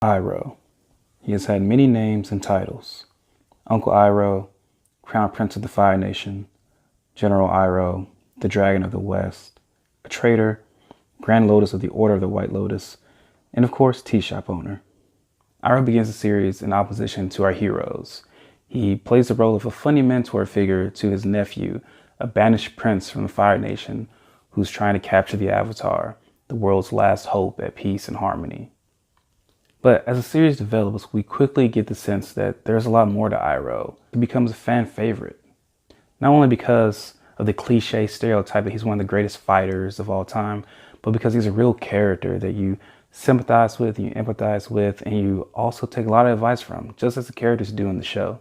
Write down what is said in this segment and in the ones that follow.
Iroh. He has had many names and titles. Uncle Iroh, Crown Prince of the Fire Nation, General Iroh, the Dragon of the West, a traitor, Grand Lotus of the Order of the White Lotus, and of course, tea shop owner. Iroh begins the series in opposition to our heroes. He plays the role of a funny mentor figure to his nephew, a banished prince from the Fire Nation who's trying to capture the Avatar, the world's last hope at peace and harmony. But as the series develops, we quickly get the sense that there's a lot more to Iroh. He becomes a fan favorite, not only because of the cliche stereotype that he's one of the greatest fighters of all time, but because he's a real character that you sympathize with, you empathize with, and you also take a lot of advice from, just as the characters do in the show.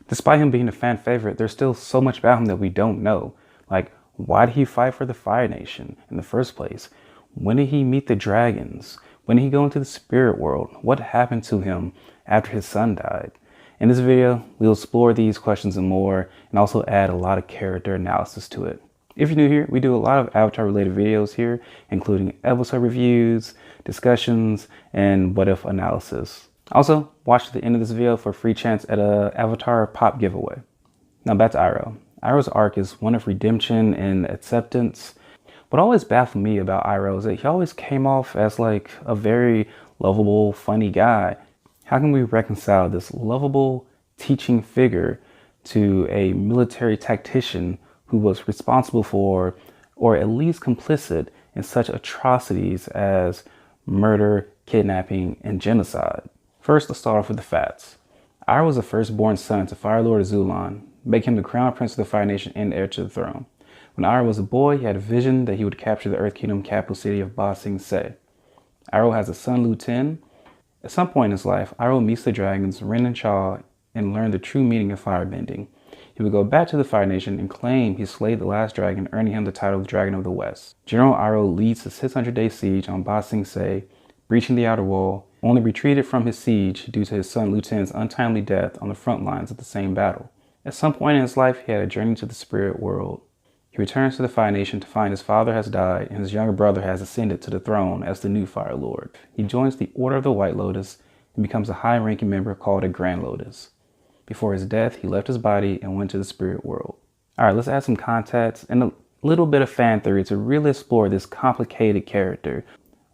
Despite him being a fan favorite, there's still so much about him that we don't know. Like, why did he fight for the Fire Nation in the first place? When did he meet the dragons? When did he go into the spirit world? What happened to him after his son died? In this video, we'll explore these questions and more, and also add a lot of character analysis to it. If you're new here, we do a lot of Avatar related videos here, including episode reviews, discussions, and what if analysis. Also, watch to the end of this video for a free chance at a Avatar pop giveaway. Now back to Iroh. Iroh's arc is one of redemption and acceptance. What always baffled me about Iroh is that he always came off as like a very lovable, funny guy. How can we reconcile this lovable teaching figure to a military tactician who was responsible for, or at least complicit in such atrocities as murder, kidnapping, and genocide? First, let's start off with the facts. Iroh was the firstborn son to Fire Lord Azulon, making him the Crown Prince of the Fire Nation and heir to the throne. When Iroh was a boy, he had a vision that he would capture the Earth Kingdom capital city of Ba Sing Se. Iroh has a son, Lu Ten. At some point in his life, Iroh meets the dragons Ren and Cha and learned the true meaning of firebending. He would go back to the Fire Nation and claim he slayed the last dragon, earning him the title of Dragon of the West. General Iroh leads the 600-day siege on Ba Sing Se, breaching the outer wall, only retreated from his siege due to his son Lu Ten's untimely death on the front lines of the same battle. At some point in his life, he had a journey to the spirit world. He returns to the Fire Nation to find his father has died and his younger brother has ascended to the throne as the new Fire Lord. He joins the Order of the White Lotus and becomes a high-ranking member called a Grand Lotus. Before his death, he left his body and went to the spirit world. Alright, let's add some context and a little bit of fan theory to really explore this complicated character.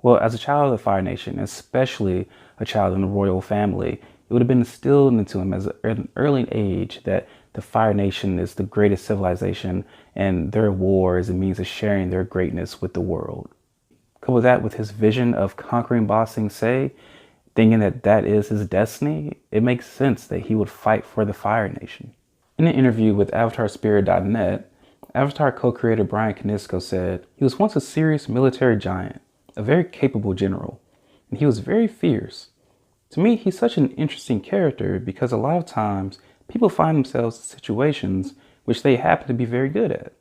Well, as a child of the Fire Nation, especially a child in the royal family, it would have been instilled into him at an early age that the Fire Nation is the greatest civilization and their war is a means of sharing their greatness with the world. Couple that with his vision of conquering Ba Sing Se, thinking that that is his destiny, it makes sense that he would fight for the Fire Nation. In an interview with AvatarSpirit.net, Avatar co-creator Bryan Konietzko said, "He was once a serious military giant, a very capable general, and he was very fierce. To me, he's such an interesting character because a lot of times people find themselves in situations which they happen to be very good at.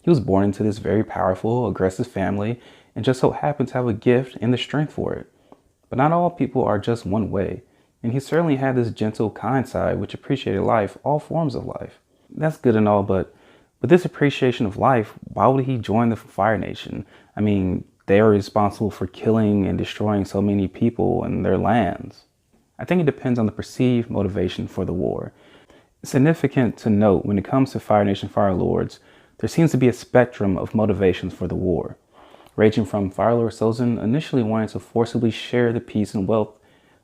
He was born into this very powerful, aggressive family and just so happened to have a gift and the strength for it. But not all people are just one way, and he certainly had this gentle, kind side which appreciated life, all forms of life. That's good and all, but with this appreciation of life, why would he join the Fire Nation? I mean, they are responsible for killing and destroying so many people and their lands. I think it depends on the perceived motivation for the war. It's significant to note when it comes to Fire Nation Fire Lords, there seems to be a spectrum of motivations for the war, ranging from Fire Lord Sozin initially wanting to forcibly share the peace and wealth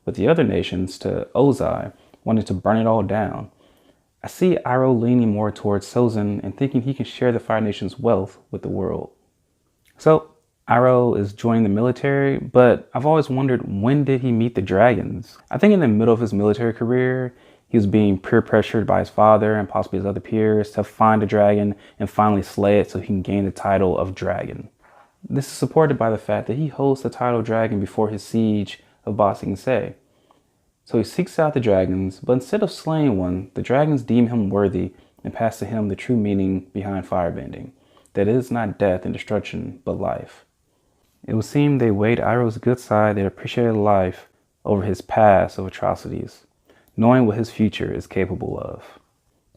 with the other nations to Ozai wanting to burn it all down. I see Iroh leaning more towards Sozin and thinking he can share the Fire Nation's wealth with the world. So, Iroh is joining the military, but I've always wondered, when did he meet the dragons? I think in the middle of his military career, he was being peer pressured by his father and possibly his other peers to find a dragon and finally slay it so he can gain the title of dragon. This is supported by the fact that he holds the title dragon before his siege of Ba Sing Se. So he seeks out the dragons, but instead of slaying one, the dragons deem him worthy and pass to him the true meaning behind firebending, that it is not death and destruction, but life. It would seem they weighed Iroh's good side that appreciated life over his past of atrocities, knowing what his future is capable of.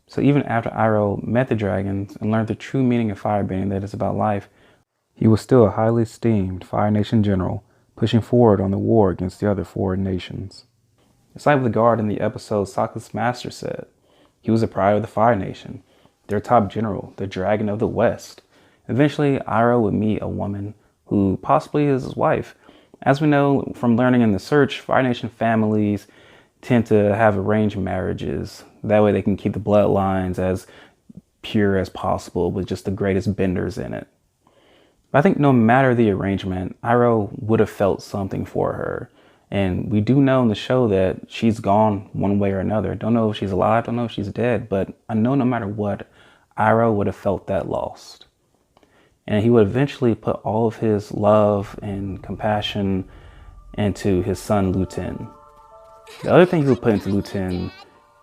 So even after Iroh met the dragons and learned the true meaning of firebending, that is about life, he was still a highly esteemed Fire Nation general, pushing forward on the war against the other foreign nations. It's like the guard in the episode Sokka's master said. He was a pride of the Fire Nation, their top general, the Dragon of the West. Eventually, Iroh would meet a woman who possibly is his wife. As we know from learning in the search, Fire Nation families tend to have arranged marriages. That way they can keep the bloodlines as pure as possible with just the greatest benders in it. But I think no matter the arrangement, Iroh would have felt something for her. And we do know in the show that she's gone one way or another. Don't know if she's alive, don't know if she's dead, but I know no matter what, Iroh would have felt that lost. And he would eventually put all of his love and compassion into his son, Lu Ten. The other thing he would put into Lu Ten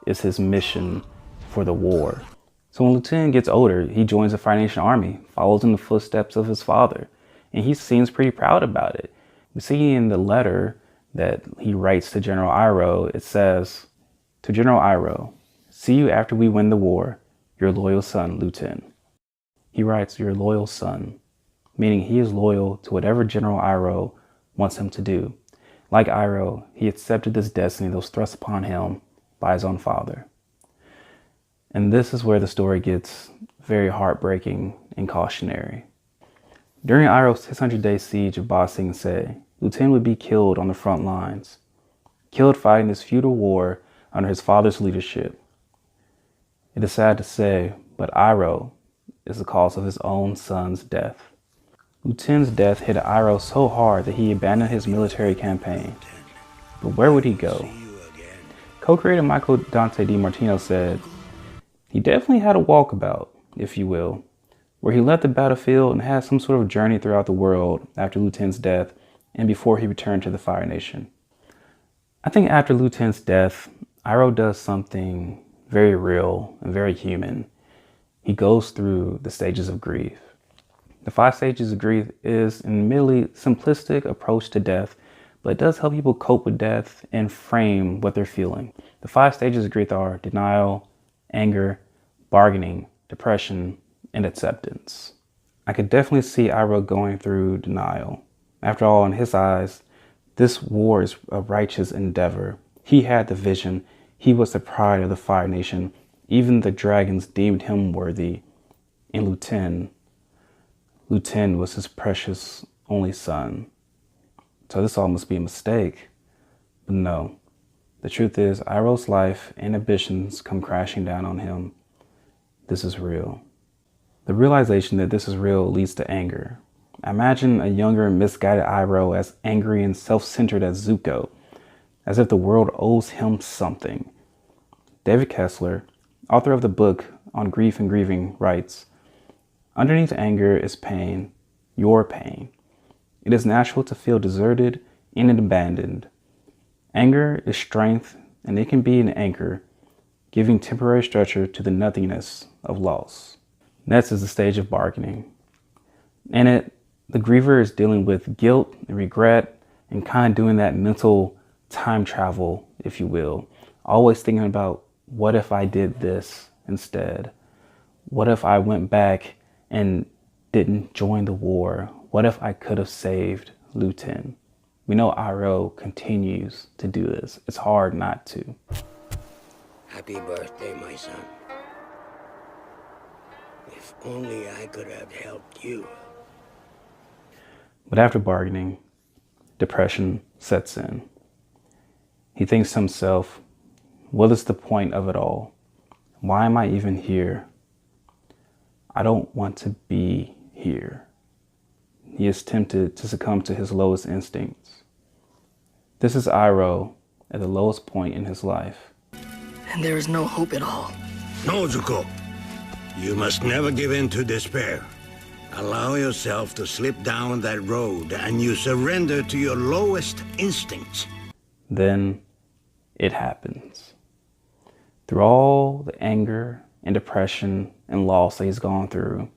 is his mission for the war. So when Lu Ten gets older, he joins the Fire Nation army, follows in the footsteps of his father, and he seems pretty proud about it. We see in the letter that he writes to General Iroh, it says, "To General Iroh, see you after we win the war, your loyal son, Lu Ten." He writes, "Your loyal son," meaning he is loyal to whatever General Iroh wants him to do. Like Iroh, he accepted this destiny that was thrust upon him by his own father. And this is where the story gets very heartbreaking and cautionary. During Iroh's 600-day siege of Ba Sing Se, Lu Ten would be killed on the front lines, killed fighting this feudal war under his father's leadership. It is sad to say, but Iroh is the cause of his own son's death. Lu Ten's death hit Iroh so hard that he abandoned his military campaign. But where would he go? Co-creator Michael Dante DiMartino said, "He definitely had a walkabout, if you will, where he left the battlefield and had some sort of journey throughout the world after Lu Ten's death and before he returned to the Fire Nation." I think after Lu Ten's death, Iroh does something very real and very human. He goes through the stages of grief. The 5 stages of grief is an admittedly simplistic approach to death, but it does help people cope with death and frame what they're feeling. The 5 stages of grief are denial, anger, bargaining, depression, and acceptance. I could definitely see Iroh going through denial. After all, in his eyes, this war is a righteous endeavor. He had the vision. He was the pride of the Fire Nation. Even the dragons deemed him worthy. And Lu Ten was his precious only son. So this all must be a mistake. But no, the truth is Iroh's life and ambitions come crashing down on him. This is real. The realization that this is real leads to anger. Imagine a younger, misguided Iroh as angry and self-centered as Zuko, as if the world owes him something. David Kessler, author of the book on grief and grieving, writes, "Underneath anger is pain, your pain. It is natural to feel deserted and abandoned. Anger is strength, and it can be an anchor, giving temporary structure to the nothingness of loss." Next is the stage of bargaining. In it, the griever is dealing with guilt and regret and kind of doing that mental time travel, if you will. Always thinking about, what if I did this instead? What if I went back and didn't join the war? What if I could have saved Lu Ten? We know Iroh continues to do this. It's hard not to. Happy birthday, my son. If only I could have helped you. But after bargaining, depression sets in. He thinks to himself, what is the point of it all? Why am I even here? I don't want to be here. He is tempted to succumb to his lowest instincts. This is Iroh at the lowest point in his life. And there is no hope at all. No, Zuko. You must never give in to despair. Allow yourself to slip down that road and you surrender to your lowest instincts. Then it happens. Through all the anger and depression and loss that he's gone through,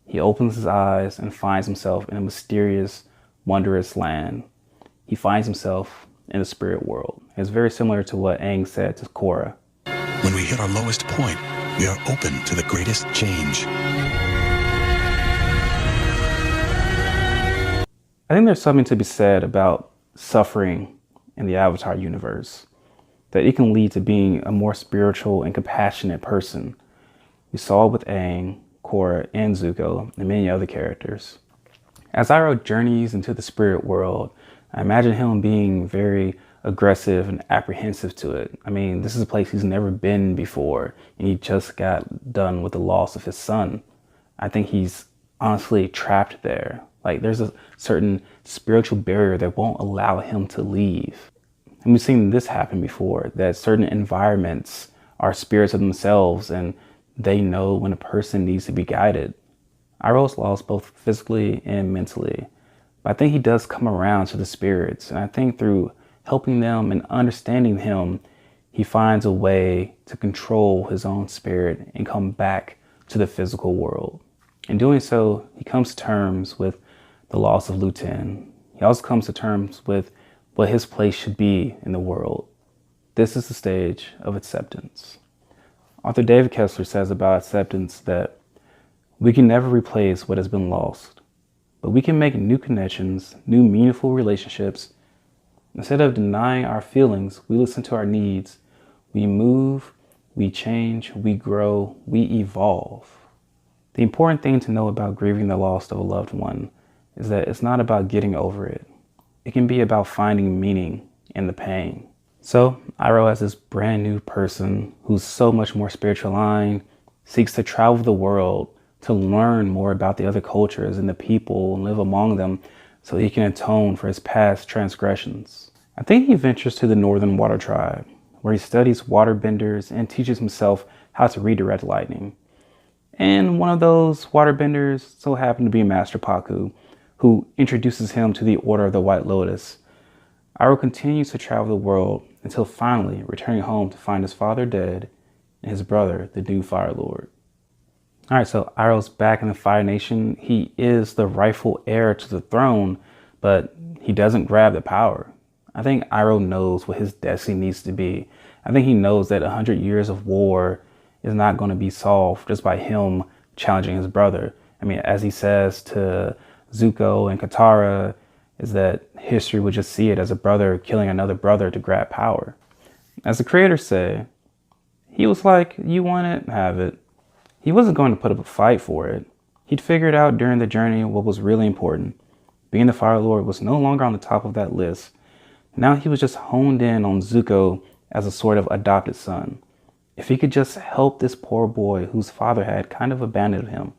he opens his eyes and finds himself in a mysterious, wondrous land. He finds himself in the spirit world. It's very similar to what Aang said to Korra. When we hit our lowest point, we are open to the greatest change. I think there's something to be said about suffering in the Avatar universe, that it can lead to being a more spiritual and compassionate person. We saw it with Aang, Korra, and Zuko, and many other characters. As Iroh journeys into the spirit world, I imagine him being very aggressive and apprehensive to it. I mean, this is a place he's never been before, and he just got done with the loss of his son. I think he's honestly trapped there. Like, there's a certain spiritual barrier that won't allow him to leave. And we've seen this happen before, that certain environments are spirits of themselves, and they know when a person needs to be guided. Iroh's lost both physically and mentally, but I think he does come around to the spirits, and I think through helping them and understanding him, he finds a way to control his own spirit and come back to the physical world. In doing so, he comes to terms with the loss of Lu Ten. He also comes to terms with what his place should be in the world. This is the stage of acceptance. Author David Kessler says about acceptance that we can never replace what has been lost, but we can make new connections, new meaningful relationships. Instead of denying our feelings, we listen to our needs. We move, we change, we grow, we evolve. The important thing to know about grieving the loss of a loved one is that it's not about getting over it. It can be about finding meaning in the pain. So Iroh, as this brand new person who's so much more spiritual aligned, seeks to travel the world to learn more about the other cultures and the people and live among them so he can atone for his past transgressions. I think he ventures to the Northern Water Tribe, where he studies waterbenders and teaches himself how to redirect lightning. And one of those waterbenders so happened to be Master Pakku, who introduces him to the Order of the White Lotus. Iroh continues to travel the world until finally returning home to find his father dead and his brother, the new Fire Lord. Alright, so Iroh's back in the Fire Nation. He is the rightful heir to the throne, but he doesn't grab the power. I think Iroh knows what his destiny needs to be. I think he knows that 100 years of war is not going to be solved just by him challenging his brother. I mean, as he says to Zuko and Katara, is that history would just see it as a brother killing another brother to grab power. As the creators say, he was like, you want it, have it. He wasn't going to put up a fight for it. He'd figured out during the journey what was really important. Being the Fire Lord was no longer on the top of that list. Now he was just honed in on Zuko as a sort of adopted son. If he could just help this poor boy whose father had kind of abandoned him.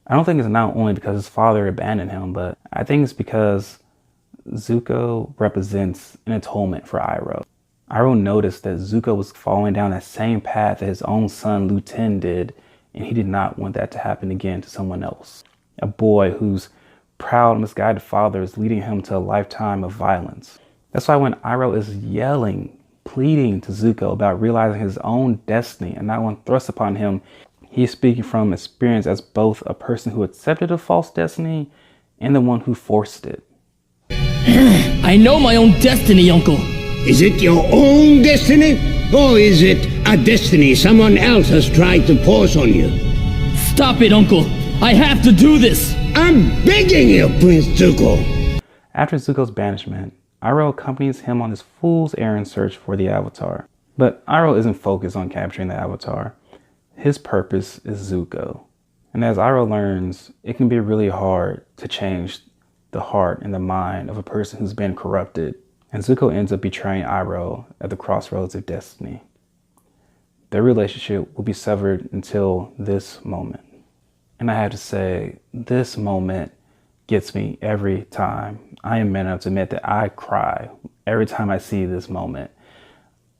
I don't think it's not only because his father abandoned him, but I think it's because Zuko represents an atonement for Iroh. Iroh noticed that Zuko was following down that same path that his own son Lu Ten did, and he did not want that to happen again to someone else. A boy whose proud, misguided father is leading him to a lifetime of violence. That's why when Iroh is yelling, pleading to Zuko about realizing his own destiny and not one thrust upon him, he is speaking from experience as both a person who accepted a false destiny and the one who forced it. I know my own destiny, Uncle. Is it your own destiny? Or is it a destiny someone else has tried to force on you? Stop it, Uncle. I have to do this. I'm begging you, Prince Zuko. After Zuko's banishment, Iroh accompanies him on this fool's errand search for the Avatar. But Iroh isn't focused on capturing the Avatar. His purpose is Zuko. And as Iroh learns, it can be really hard to change the heart and the mind of a person who's been corrupted. And Zuko ends up betraying Iroh at the crossroads of destiny. Their relationship will be severed until this moment. And I have to say, this moment gets me every time. I am man enough to admit that I cry every time I see this moment.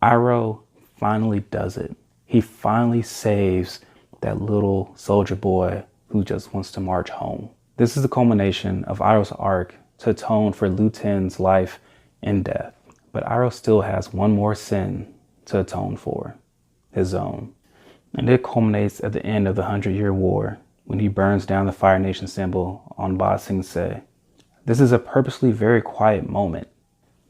Iroh finally does it. He finally saves that little soldier boy who just wants to march home. This is the culmination of Iroh's arc to atone for Lu Ten's life and death. But Iroh still has one more sin to atone for, his own. And it culminates at the end of the 100-Year War when he burns down the Fire Nation symbol on Ba Sing Se. This is a purposely very quiet moment.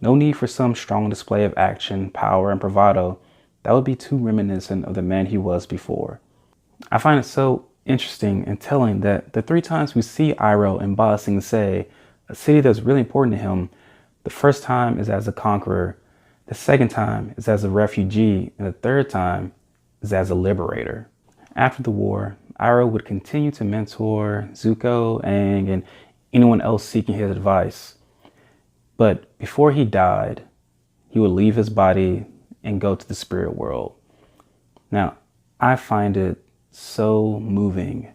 No need for some strong display of action, power, and bravado. That would be too reminiscent of the man he was before. I find it so interesting and telling that the 3 times we see Iroh in Ba Sing Se, a city that's really important to him, the first time is as a conqueror, The second time is as a refugee, and the third time is as a liberator. After the war, Iroh would continue to mentor Zuko, Aang, and anyone else seeking his advice. But before he died, he would leave his body and go to the spirit world. Now, I find it so moving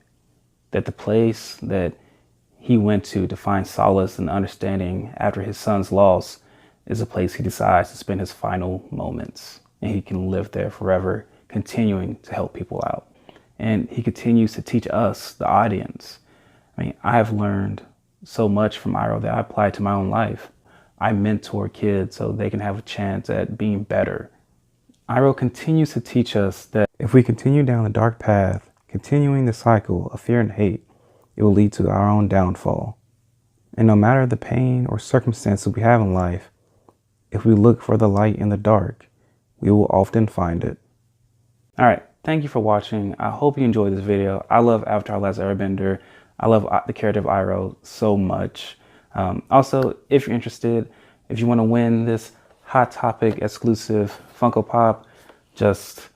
that the place that he went to find solace and understanding after his son's loss is a place he decides to spend his final moments. And he can live there forever, continuing to help people out. And he continues to teach us, the audience. I mean, I have learned so much from Iroh that I apply to my own life. I mentor kids so they can have a chance at being better. Iroh continues to teach us that if we continue down the dark path, continuing the cycle of fear and hate, it will lead to our own downfall. And no matter the pain or circumstances we have in life, if we look for the light in the dark, we will often find it. All right, thank you for watching. I hope you enjoyed this video. I love Avatar: The Last Airbender. I love the character of Iroh so much. Also, if you're interested, if you want to win this Hot Topic exclusive Funko Pop, just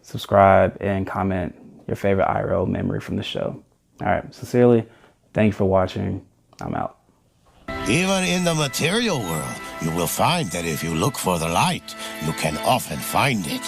subscribe and comment your favorite Iroh memory from the show. All right, sincerely, thank you for watching. I'm out. Even in the material world, you will find that if you look for the light, you can often find it.